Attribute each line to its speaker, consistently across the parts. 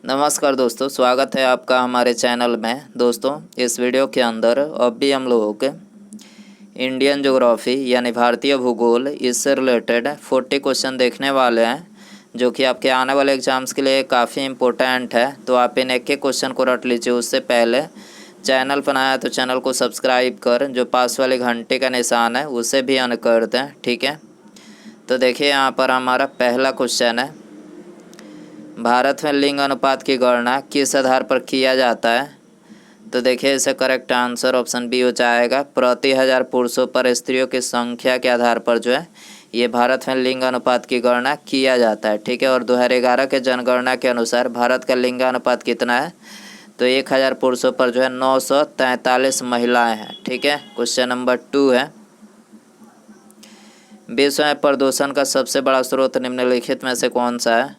Speaker 1: नमस्कार दोस्तों, स्वागत है आपका हमारे चैनल में। दोस्तों, इस वीडियो के अंदर अभी हम लोग इंडियन ज्योग्राफी यानी भारतीय भूगोल इससे रिलेटेड 40 क्वेश्चन देखने वाले हैं, जो कि आपके आने वाले एग्जाम्स के लिए काफ़ी इम्पोर्टेंट है। तो आप इन एक एक क्वेश्चन को रट लीजिए। उससे पहले चैनल पर नया है तो चैनल को सब्सक्राइब कर जो पास वाले घंटे का निशान है उसे भी ऑन कर दें, ठीक है। तो देखिए, यहाँ पर हमारा पहला क्वेश्चन है, भारत में लिंग अनुपात की गणना किस आधार पर किया जाता है। तो देखिए, इसका करेक्ट आंसर ऑप्शन बी हो जाएगा, प्रति 1000 पुरुषों पर स्त्रियों की संख्या के आधार पर जो है ये भारत में लिंग अनुपात की गणना किया जाता है, ठीक है। और 2011 के जनगणना के अनुसार भारत का लिंग अनुपात कितना है, तो 1000 पुरुषों पर जो है 943 महिलाएं हैं, ठीक है। क्वेश्चन नंबर 2 है, विश्व में प्रदूषण का सबसे बड़ा स्रोत निम्नलिखित में से कौन सा है।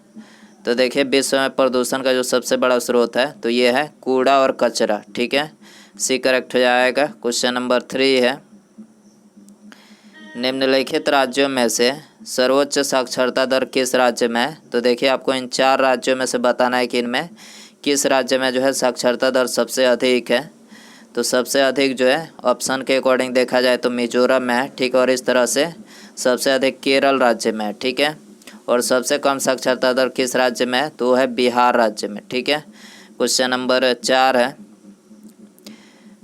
Speaker 1: तो देखिए, विश्व में प्रदूषण का जो सबसे बड़ा स्रोत है तो ये है कूड़ा और कचरा, ठीक है। सी करेक्ट हो जाएगा। क्वेश्चन नंबर 3 है, निम्नलिखित राज्यों में से सर्वोच्च साक्षरता दर किस राज्य में है। तो देखिए, आपको इन 4 राज्यों में से बताना है कि इनमें किस राज्य में जो है साक्षरता दर सबसे अधिक है। तो सबसे अधिक जो है ऑप्शन के अकॉर्डिंग देखा जाए तो मिजोरम में है, ठीक है। और इस तरह से सबसे अधिक केरल राज्य में है, ठीक है। और सबसे कम साक्षरता दर किस राज्य में है, तो वो है बिहार राज्य में, ठीक है। क्वेश्चन नंबर 4 है,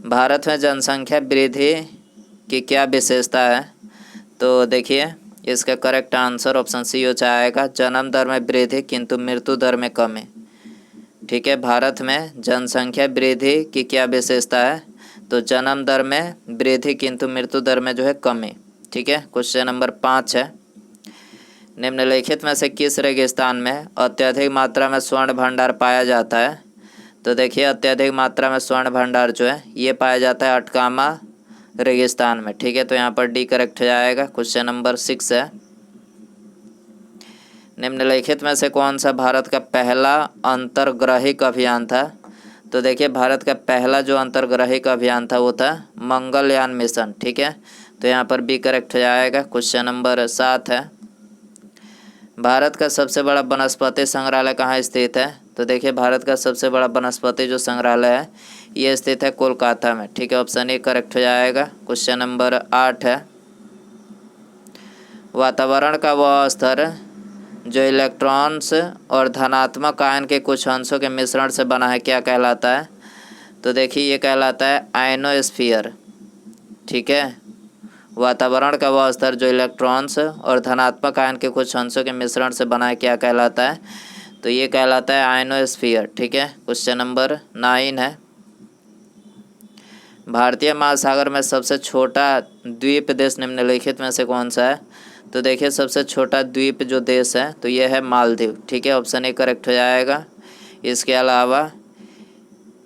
Speaker 1: भारत में जनसंख्या वृद्धि की क्या विशेषता है। तो देखिए, इसका करेक्ट आंसर ऑप्शन सी हो जाएगा, जन्म दर में वृद्धि किंतु मृत्यु दर में कमी, ठीक है। भारत में जनसंख्या वृद्धि की क्या विशेषता है, तो जन्म दर में वृद्धि किंतु मृत्यु दर में जो है कमी, ठीक है। क्वेश्चन नंबर 5 है, निम्नलिखित में से किस रेगिस्तान में अत्यधिक मात्रा में स्वर्ण भंडार पाया जाता है। तो देखिए, अत्यधिक मात्रा में स्वर्ण भंडार जो है ये पाया जाता है अटकामा रेगिस्तान में, ठीक है। तो यहाँ पर डी करेक्ट हो जाएगा। क्वेश्चन नंबर 6 है, निम्नलिखित में से कौन सा भारत का पहला अंतर्ग्रहिक अभियान था। तो देखिए, भारत का पहला जो अंतर्ग्रहिक अभियान था वो था मंगलयान मिशन, ठीक है। तो यहाँ पर बी करेक्ट हो जाएगा। क्वेश्चन नंबर 7 है, भारत का सबसे बड़ा वनस्पति संग्रहालय कहाँ स्थित है। तो देखिए, भारत का सबसे बड़ा वनस्पति जो संग्रहालय है ये स्थित है कोलकाता में, ठीक है। ऑप्शन ए करेक्ट हो जाएगा। क्वेश्चन नंबर 8 है, वातावरण का वह स्तर जो इलेक्ट्रॉन्स और धनात्मक आयन के कुछ अंशों के मिश्रण से बना है क्या कहलाता है। तो देखिए, ये कहलाता है आयनोस्फीयर, ठीक है। वातावरण का वह स्तर जो इलेक्ट्रॉन्स और धनात्मक आयन के कुछ अंशों के मिश्रण से बना है क्या कहलाता है, तो ये कहलाता है आयनोस्फीयर, ठीक है। क्वेश्चन नंबर 9 है, भारतीय महासागर में सबसे छोटा द्वीप देश निम्नलिखित में से कौन सा है। तो देखिए, सबसे छोटा द्वीप जो देश है तो ये है मालदीव, ठीक है। ऑप्शन ए करेक्ट हो जाएगा।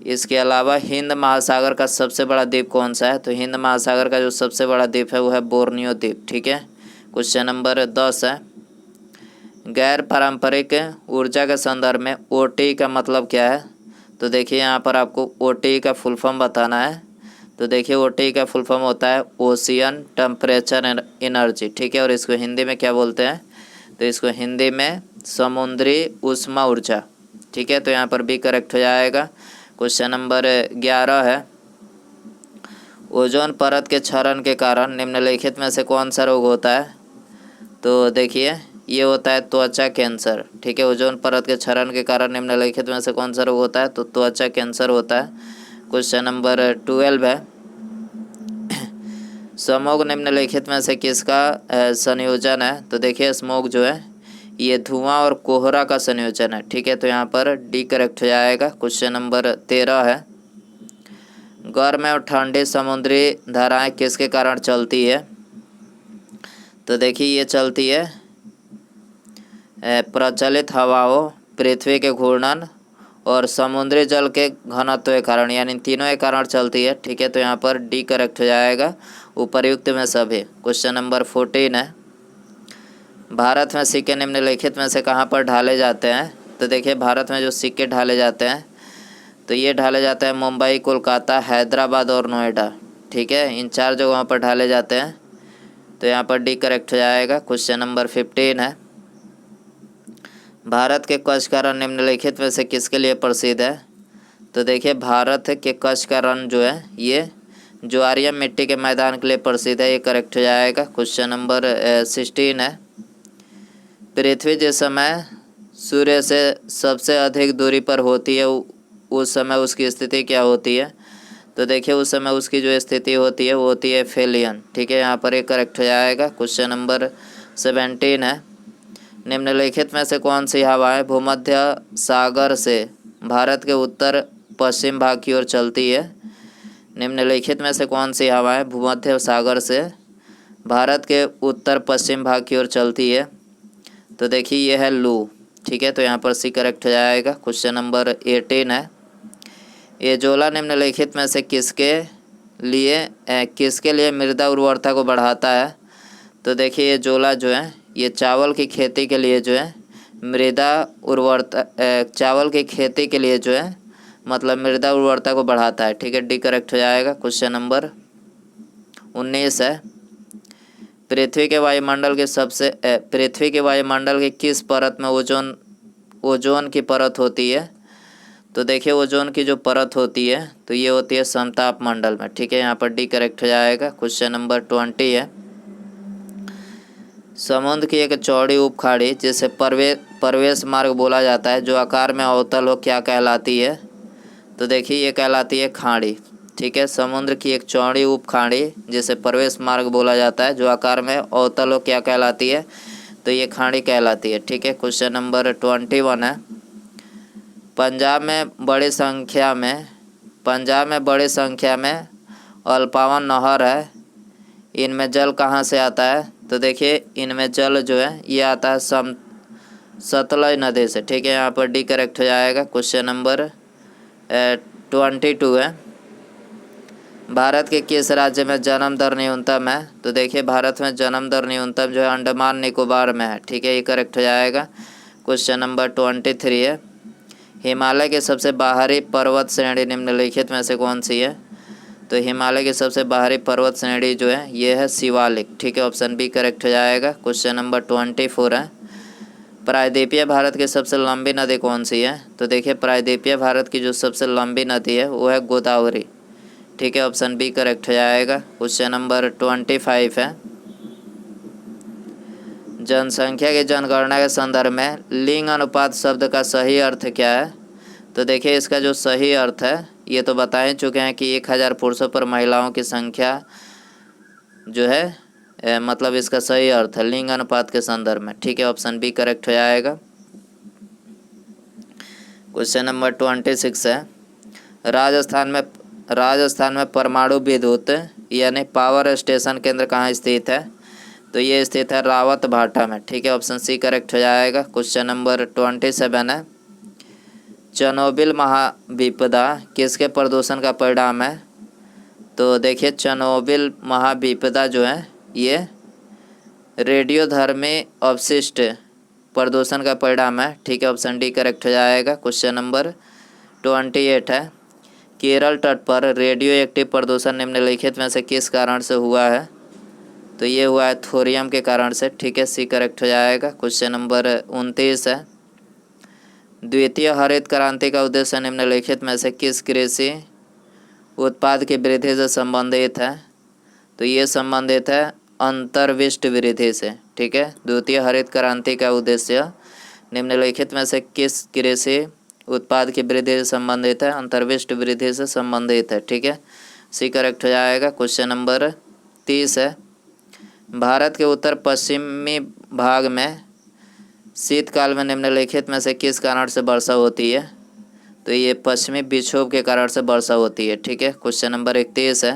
Speaker 1: इसके अलावा हिंद महासागर का सबसे बड़ा द्वीप कौन सा है। तो हिंद महासागर का जो सबसे बड़ा द्वीप है वो है बोर्नियो द्वीप, ठीक है। क्वेश्चन नंबर 10 है, गैर पारंपरिक ऊर्जा के संदर्भ में ओटी का मतलब क्या है। तो देखिए, यहाँ पर आपको ओटी का फुल फॉर्म बताना है। तो देखिए, ओटी का फुल फॉर्म होता है ओशियन टेम्परेचर एनर्जी, ठीक है। और इसको हिंदी में क्या बोलते हैं, तो इसको हिंदी में समुद्री ऊष्मा ऊर्जा, ठीक है। तो यहाँ पर भी करेक्ट हो जाएगा। क्वेश्चन नंबर 11 है, ओजोन परत के क्षरण के कारण निम्नलिखित में से कौन सा रोग होता है। तो देखिए, ये होता है त्वचा कैंसर, ठीक है। ओजोन परत के क्षरण के कारण निम्नलिखित में से कौन सा रोग होता है, तो त्वचा कैंसर होता है। क्वेश्चन नंबर 12 है, स्मॉग निम्नलिखित में से किसका संयोजन है। तो देखिए, स्मॉग जो है ये धुआं और कोहरा का संयोजन है, ठीक है। तो यहाँ पर डी करेक्ट हो जाएगा। क्वेश्चन नंबर 13 है, गर्म और ठंडी समुद्री धाराएं किसके कारण चलती है। तो देखिए, ये चलती है प्रचलित हवाओं, पृथ्वी के घूर्णन और समुद्री जल के घनत्व के कारण, यानी तीनों के कारण चलती है, ठीक है। तो यहाँ पर डी करेक्ट हो जाएगा, उपर्युक्त में सभी। क्वेश्चन नंबर 14 है, भारत में सिक्के निम्नलिखित में से कहाँ पर ढाले जाते हैं। तो देखिए, भारत में जो सिक्के ढाले जाते हैं तो ये ढाले जाते हैं मुंबई, कोलकाता, हैदराबाद और नोएडा, ठीक है। इन 4 जगहों पर ढाले जाते हैं। तो यहाँ पर डी करेक्ट हो जाएगा। क्वेश्चन नंबर 15 है, भारत के कच्छ का रण निम्नलिखित में से किसके लिए प्रसिद्ध है? तो देखिए भारत के कच्छ का रण जो है ये ज्वारीय मिट्टी के मैदान के लिए प्रसिद्ध है। ये करेक्ट हो जाएगा। क्वेश्चन नंबर 16 है। पृथ्वी जिस समय सूर्य से सबसे अधिक दूरी पर होती है उस समय उसकी स्थिति क्या होती है? तो देखिए उस समय उसकी जो स्थिति होती है वो होती है फेलियन। ठीक है, यहाँ पर ये करेक्ट हो जाएगा। क्वेश्चन नंबर 17 है। निम्नलिखित में से कौन सी हवाएं भूमध्य सागर से भारत के उत्तर पश्चिम भाग की ओर चलती है? निम्नलिखित में से कौन सी हवाएं भूमध्य सागर से भारत के उत्तर पश्चिम भाग की ओर चलती है? तो देखिए ये है लू। ठीक है, तो यहाँ पर सी करेक्ट हो जाएगा। क्वेश्चन नंबर 18 है। ये जोला निम्नलिखित में से किसके लिए मृदा उर्वरता को बढ़ाता है? तो देखिए ये जोला जो है ये चावल की खेती के लिए जो है मृदा उर्वरता मतलब मृदा उर्वरता को बढ़ाता है। ठीक है, डी करेक्ट हो जाएगा। क्वेश्चन नंबर 19 है। पृथ्वी के वायुमंडल की किस परत में ओजोन की परत होती है? तो देखिए ओजोन की जो परत होती है तो ये होती है समताप मंडल में। ठीक है, यहाँ पर डी करेक्ट हो जाएगा। क्वेश्चन नंबर 20 है। समुद्र की एक चौड़ी उपखाड़ी जिसे प्रवेश मार्ग बोला जाता है जो आकार में अवतल हो क्या कहलाती है? तो देखिए ये कहलाती है खाड़ी। ठीक है, समुद्र की एक चौड़ी उपखाड़ी जिसे प्रवेश मार्ग बोला जाता है जो आकार में अवतल हो क्या कहलाती है? तो ये खाड़ी कहलाती है। ठीक है, क्वेश्चन नंबर 21 है। पंजाब में बड़ी संख्या में अल्पावन नहर है। इनमें जल कहाँ से आता है? तो देखिए इनमें जल जो है ये आता है सतलज नदी से। ठीक है, यहाँ पर डी करेक्ट हो जाएगा। क्वेश्चन नंबर 22 है। भारत के किस राज्य में जन्म दर न्यूनतम है? तो देखिए भारत में जन्म दर न्यूनतम जो है अंडमान निकोबार में है। ठीक है, ये करेक्ट हो जाएगा। क्वेश्चन नंबर 23 है। हिमालय के सबसे बाहरी पर्वत श्रेणी निम्नलिखित में से कौन सी है? तो हिमालय की सबसे बाहरी पर्वत श्रेणी जो है ये है शिवालिक। ठीक है, ऑप्शन बी करेक्ट हो जाएगा। क्वेश्चन नंबर 24 है। प्रायद्वीपीय भारत की सबसे लंबी नदी कौन सी है? तो देखिए प्रायद्वीपीय भारत की जो सबसे लंबी नदी है वो है गोदावरी। ठीक है, ऑप्शन बी करेक्ट हो जाएगा। क्वेश्चन नंबर 25 है। जनसंख्या की जनगणना के संदर्भ में लिंग अनुपात शब्द का सही अर्थ क्या है? तो देखिए इसका जो सही अर्थ है ये तो बता ही चुके हैं कि 1000 पुरुषों पर महिलाओं की संख्या जो है मतलब इसका सही अर्थ है लिंग अनुपात के संदर्भ में। ठीक है, ऑप्शन बी करेक्ट हो जाएगा। क्वेश्चन नंबर 26 है। राजस्थान में परमाणु विद्युत यानी पावर स्टेशन केंद्र कहाँ स्थित है? तो ये स्थित है रावत भाटा में। ठीक है, ऑप्शन सी करेक्ट हो जाएगा। क्वेश्चन नंबर 27 है। चेरनोबिल महाविपदा किसके प्रदूषण का परिणाम है? तो देखिए चेरनोबिल महाविपदा जो है ये रेडियोधर्मी अपशिष्ट प्रदूषण का परिणाम है। ठीक है, ऑप्शन डी करेक्ट हो जाएगा। क्वेश्चन नंबर 28 है। केरल तट पर रेडियो एक्टिव प्रदूषण निम्नलिखित में से किस कारण से हुआ है? तो ये हुआ है थोरियम के कारण से। ठीक है, सी करेक्ट हो जाएगा। क्वेश्चन नंबर 29 है। द्वितीय हरित क्रांति का उद्देश्य निम्नलिखित में से किस कृषि उत्पाद की वृद्धि से संबंधित है? तो ये संबंधित है अंतर्विष्ट वृद्धि से। ठीक है, द्वितीय हरित क्रांति का उद्देश्य निम्नलिखित में से किस कृषि उत्पाद की वृद्धि से संबंधित है? अंतर्विष्ट वृद्धि से संबंधित है। ठीक है, सी करेक्ट हो जाएगा। क्वेश्चन नंबर 30 है। भारत के उत्तर पश्चिमी भाग में शीतकाल में निम्नलिखित में से किस कारण से वर्षा होती है? तो ये पश्चिमी विक्षोभ के कारण से वर्षा होती है। ठीक है, क्वेश्चन नंबर 31 है।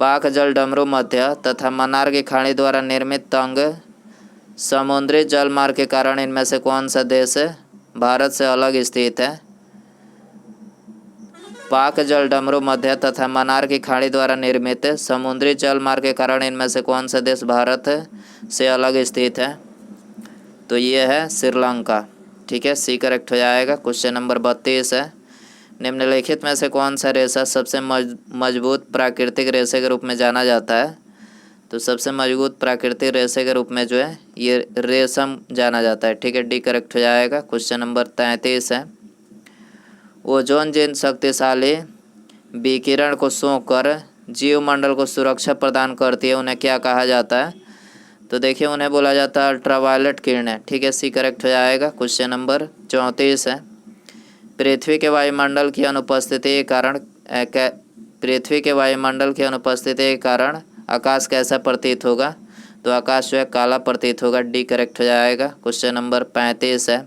Speaker 1: पाक जल डमरू मध्य तथा मन्नार की खाड़ी द्वारा निर्मित तंग समुद्री जलमार्ग के कारण इनमें से कौन सा देश भारत से अलग स्थित है? पाक जल डमरू मध्य तथा मन्नार की खाड़ी द्वारा निर्मित समुद्री जलमार्ग के कारण इनमें से कौन सा देश भारत से अलग स्थित है? तो ये है श्रीलंका। ठीक है, सी करेक्ट हो जाएगा। क्वेश्चन नंबर 32 है। निम्नलिखित में से कौन सा रेशा सबसे मजबूत प्राकृतिक रेशे के रूप में जाना जाता है? तो सबसे मजबूत प्राकृतिक रेशे के रूप में जो है ये रेशम जाना जाता है। ठीक है, डी करेक्ट हो जाएगा। क्वेश्चन नंबर 33 है, ओजोन जिन शक्तिशाली विकिरण को सोखकर जीवमंडल को सुरक्षा प्रदान करती है उन्हें क्या कहा जाता है? तो देखिए उन्हें बोला जाता है अल्ट्रावायलेट किरणें। ठीक है, सी करेक्ट हो जाएगा। क्वेश्चन नंबर 34 है, पृथ्वी के वायुमंडल की अनुपस्थिति के कारण पृथ्वी के वायुमंडल की अनुपस्थिति के कारण आकाश कैसा प्रतीत होगा? तो आकाश जो है काला प्रतीत होगा। डी करेक्ट हो जाएगा। क्वेश्चन नंबर 35 है,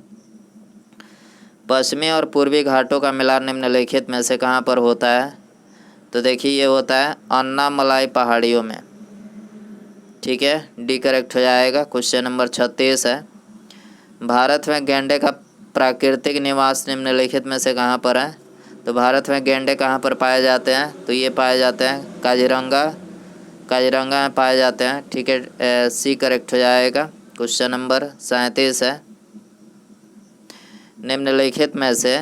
Speaker 1: पश्चिमी और पूर्वी घाटों का मिलान निम्नलिखित में से कहाँ पर होता है? तो देखिए ये होता है अन्नामलाई पहाड़ियों में। ठीक है, डी करेक्ट हो जाएगा। क्वेश्चन नंबर 36 है, भारत में गैंडे का प्राकृतिक निवास निम्नलिखित में से कहाँ पर है? तो भारत में गैंडे कहाँ पर पाए जाते हैं? तो ये पाए जाते हैं काजीरंगा में पाए जाते हैं। ठीक है, सी करेक्ट हो जाएगा। क्वेश्चन नंबर 37 है, निम्नलिखित में से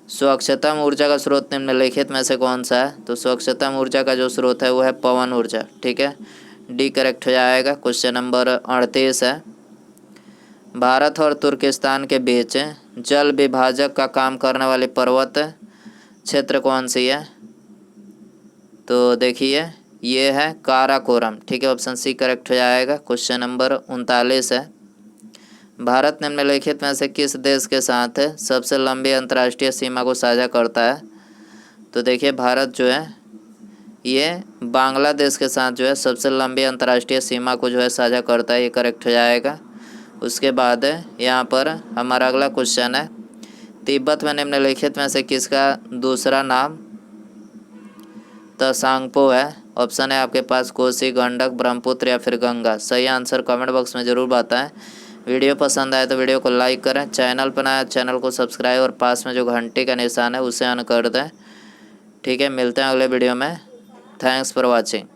Speaker 1: स्वच्छतम ऊर्जा का स्रोत निम्नलिखित में से कौन सा है? तो स्वच्छतम ऊर्जा का जो स्रोत है वो है पवन ऊर्जा। ठीक है, डी करेक्ट हो जाएगा। क्वेश्चन नंबर 38 है, भारत और तुर्किस्तान के बीच जल विभाजक का काम करने वाली पर्वत क्षेत्र कौन सी है? तो देखिए ये है काराकोरम। ठीक है, ऑप्शन सी करेक्ट हो जाएगा। क्वेश्चन नंबर 39 है, भारत निम्नलिखित में से किस देश के साथ सबसे लंबी अंतर्राष्ट्रीय सीमा को साझा करता है? तो देखिए भारत जो है ये बांग्लादेश के साथ जो है सबसे लंबी अंतर्राष्ट्रीय सीमा को जो है साझा करता है। ये करेक्ट हो जाएगा। उसके बाद यहाँ पर हमारा अगला क्वेश्चन है, तिब्बत में निम्नलिखित में से किसका दूसरा नाम त्सांगपो है? ऑप्शन है आपके पास कोसी, गंडक, ब्रह्मपुत्र या फिर गंगा। सही आंसर कमेंट बॉक्स में ज़रूर बताएं। वीडियो पसंद आए तो वीडियो को लाइक करें, चैनल पर नया चैनल को सब्सक्राइब और पास में जो घंटी का निशान है उसे ऑन कर दें। ठीक है, मिलते हैं अगले वीडियो में। Thanks for watching.